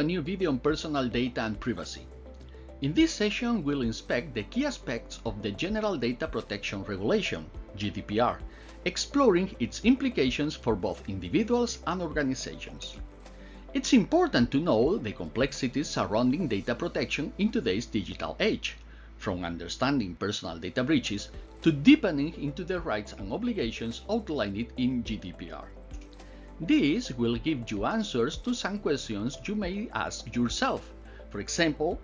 a new video on personal data and privacy. In this session, we'll inspect the key aspects of the General Data Protection Regulation, GDPR, exploring its implications for both individuals and organizations. It's important to know the complexities surrounding data protection in today's digital age, from understanding personal data breaches to deepening into the rights and obligations outlined in GDPR. This will give you answers to some questions you may ask yourself. For example,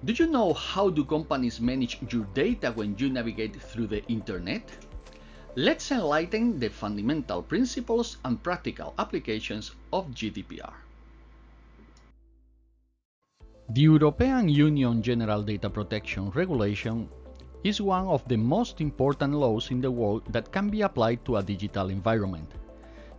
do you know how do companies manage your data when you navigate through the internet? Let's enlighten the fundamental principles and practical applications of GDPR. The European Union General Data Protection Regulation is one of the most important laws in the world that can be applied to a digital environment.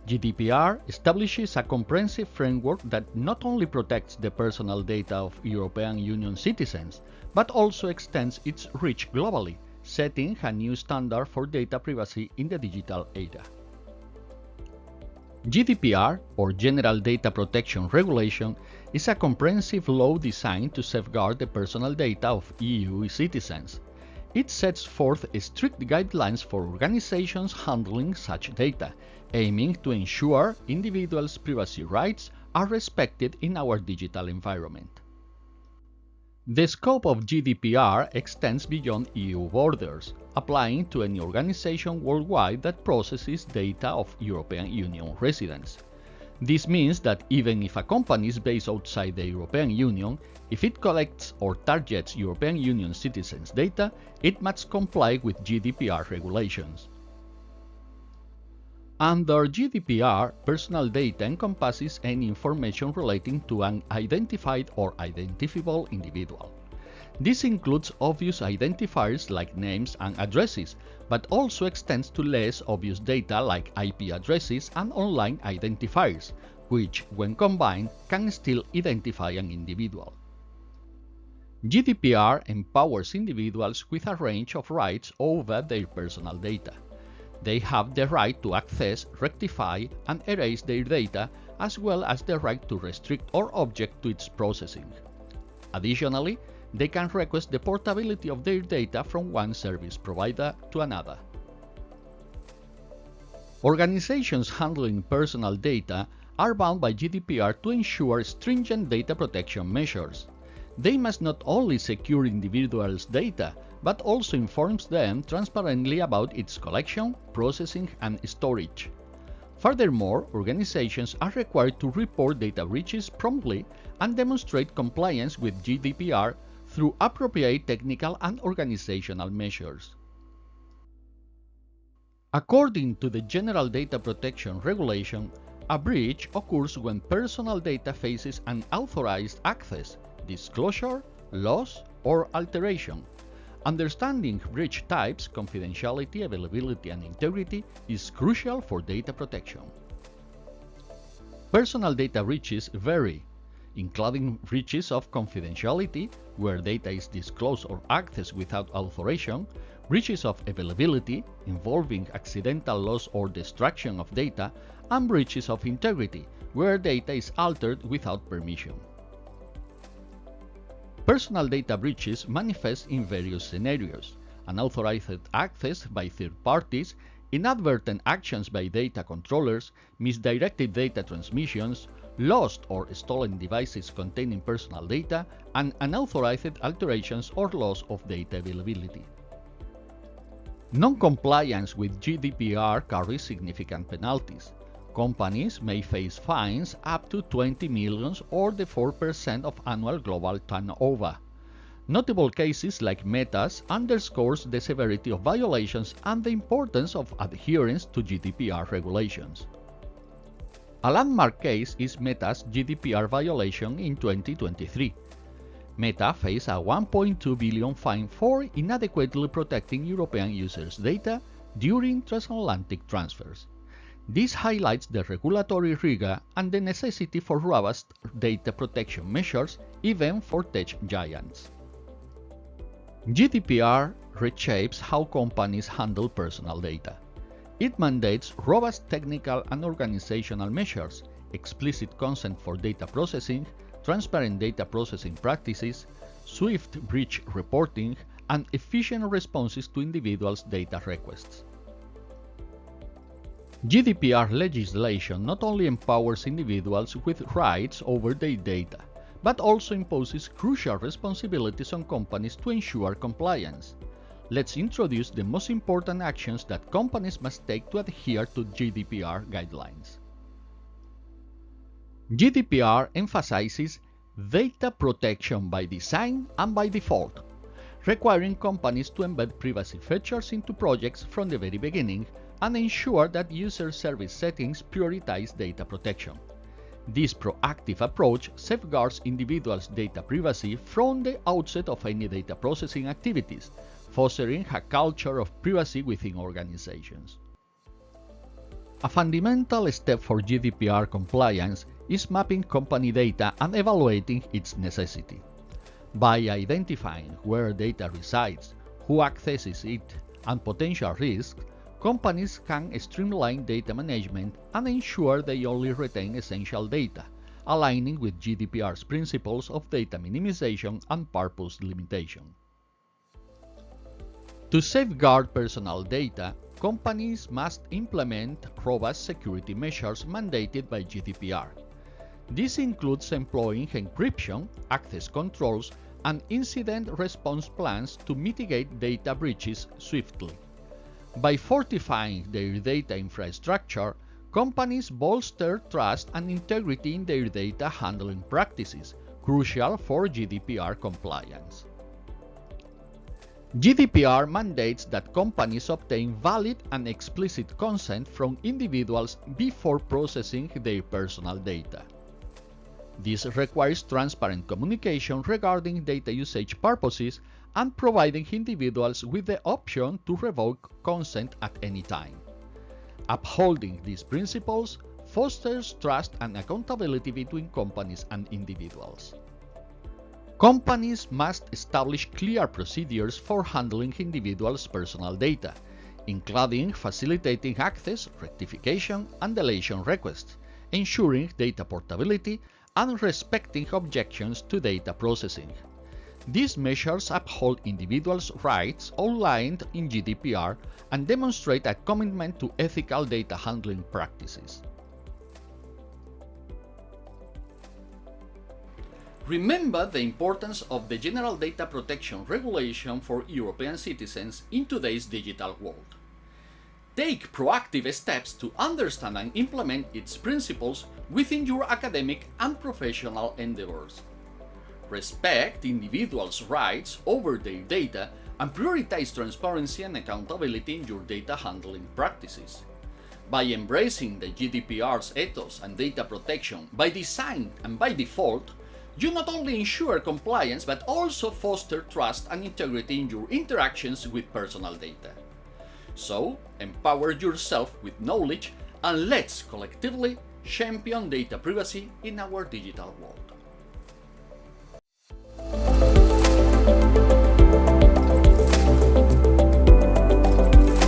GDPR establishes a comprehensive framework that not only protects the personal data of European Union citizens, but also extends its reach globally, setting a new standard for data privacy in the digital era. GDPR, or General Data Protection Regulation, is a comprehensive law designed to safeguard the personal data of EU citizens. It sets forth strict guidelines for organizations handling such data, aiming to ensure individuals' privacy rights are respected in our digital environment. The scope of GDPR extends beyond EU borders, applying to any organization worldwide that processes data of European Union residents. This means that even if a company is based outside the European Union, if it collects or targets European Union citizens' data, it must comply with GDPR regulations. Under GDPR, personal data encompasses any information relating to an identified or identifiable individual. This includes obvious identifiers like names and addresses, but also extends to less obvious data like IP addresses and online identifiers, which, when combined, can still identify an individual. GDPR empowers individuals with a range of rights over their personal data. They have the right to access, rectify, and erase their data, as well as the right to restrict or object to its processing. Additionally, they can request the portability of their data from one service provider to another. Organizations handling personal data are bound by GDPR to ensure stringent data protection measures. They must not only secure individuals' data, but also informs them transparently about its collection, processing, and storage. Furthermore, organizations are required to report data breaches promptly and demonstrate compliance with GDPR through appropriate technical and organizational measures. According to the General Data Protection Regulation, a breach occurs when personal data faces unauthorized access, disclosure, loss, or alteration. Understanding breach types, confidentiality, availability, and integrity is crucial for data protection. Personal data breaches vary, including breaches of confidentiality, where data is disclosed or accessed without authorization, breaches of availability, involving accidental loss or destruction of data, and breaches of integrity, where data is altered without permission. Personal data breaches manifest in various scenarios: unauthorized access by third parties, inadvertent actions by data controllers, misdirected data transmissions, lost or stolen devices containing personal data, and unauthorized alterations or loss of data availability. Non-compliance with GDPR carries significant penalties. Companies may face fines up to 20 million or the 4% of annual global turnover. Notable cases like Meta's underscores the severity of violations and the importance of adherence to GDPR regulations. A landmark case is Meta's GDPR violation in 2023. Meta faced a 1.2 billion fine for inadequately protecting European users' data during transatlantic transfers. This highlights the regulatory rigor and the necessity for robust data protection measures, even for tech giants. GDPR reshapes how companies handle personal data. It mandates robust technical and organizational measures, explicit consent for data processing, transparent data processing practices, swift breach reporting, and efficient responses to individuals' data requests. GDPR legislation not only empowers individuals with rights over their data, but also imposes crucial responsibilities on companies to ensure compliance. Let's introduce the most important actions that companies must take to adhere to GDPR guidelines. GDPR emphasizes data protection by design and by default, requiring companies to embed privacy features into projects from the very beginning and ensure that user service settings prioritize data protection. This proactive approach safeguards individuals' data privacy from the outset of any data processing activities, fostering a culture of privacy within organizations. A fundamental step for GDPR compliance is mapping company data and evaluating its necessity. By identifying where data resides, who accesses it, and potential risks, companies can streamline data management and ensure they only retain essential data, aligning with GDPR's principles of data minimization and purpose limitation. To safeguard personal data, companies must implement robust security measures mandated by GDPR. This includes employing encryption, access controls, and incident response plans to mitigate data breaches swiftly. By fortifying their data infrastructure, companies bolster trust and integrity in their data handling practices, crucial for GDPR compliance. GDPR mandates that companies obtain valid and explicit consent from individuals before processing their personal data. This requires transparent communication regarding data usage purposes and providing individuals with the option to revoke consent at any time. Upholding these principles fosters trust and accountability between companies and individuals. Companies must establish clear procedures for handling individuals' personal data, including facilitating access, rectification, and deletion requests, ensuring data portability, and respecting objections to data processing. These measures uphold individuals' rights outlined in GDPR and demonstrate a commitment to ethical data handling practices. Remember the importance of the General Data Protection Regulation for European citizens in today's digital world. Take proactive steps to understand and implement its principles within your academic and professional endeavors. Respect individuals' rights over their data and prioritize transparency and accountability in your data handling practices. By embracing the GDPR's ethos and data protection by design and by default, you not only ensure compliance but also foster trust and integrity in your interactions with personal data. So, empower yourself with knowledge and let's collectively champion data privacy in our digital world.